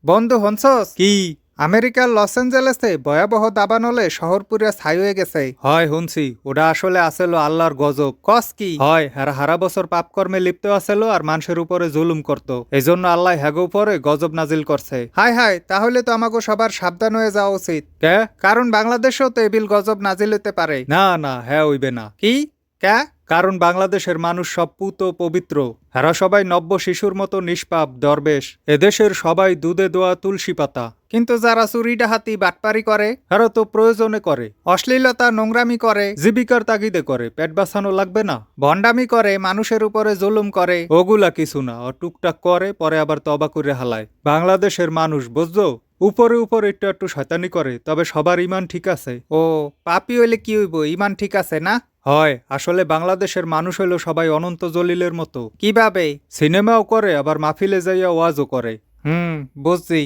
বন্ধু হনছস কি? আমেরিকার লস অ্যাঞ্জেলেসে ভয়াবহ দাবানলে শহর পুরা ছাই হয়ে গেছে। হয় হুনছি, ওটা আসলে আসেলো আল্লাহর গজব। কস কি? হয় হারা হারা বছর পাপ কর্মে লিপ্ত আসেলো আর মানুষের উপরে জুলুম করত, এই জন্য আল্লাহ হ্যাগো উপরে গজব নাজিল করছে। হায় হায়, তাহলে তো আমাকে সবার সাবধান হয়ে যাওয়া উচিত। কে? কারণ বাংলাদেশেও তো এবিল গজব নাজিল হতে পারে। না না, হ্যাঁ হইবে না। কি? ক্যা? কারণ বাংলাদেশের মানুষ সব পুত পবিত্র। এরা সবাই নব্য শিশুর মতো নিষ্পাপ দরবেশ। এদেশের সবাই দুধে দোয়া তুলসী পাতা। কিন্তু যারা চুরি ডাহাতি বাটপারি করে, এরা তো প্রয়োজনে করে। অশ্লীলতা নোংরামি করে, জীবিকার তাগিদে করে, পেট বাঁচানো লাগবে না। ভণ্ডামি করে, মানুষের উপরে জুলুম করে, ওগুলা কিছু না। ও টুকটাক করে, পরে আবার তবা করে হালায়। বাংলাদেশের মানুষ বুঝছো, উপরে উপরে একটু একটু শয়তানি করে, তবে সবার ইমান ঠিক আছে। ও, পাপি হইলে কি হইব, ইমান ঠিক আছে না? হয়, আসলে বাংলাদেশের মানুষ হইল সবাই অনন্ত জলিলের মতো। কিভাবে? সিনেমাও করে, আবার মাহফিলে যাইয়া ওয়াজও করে। বুঝছি।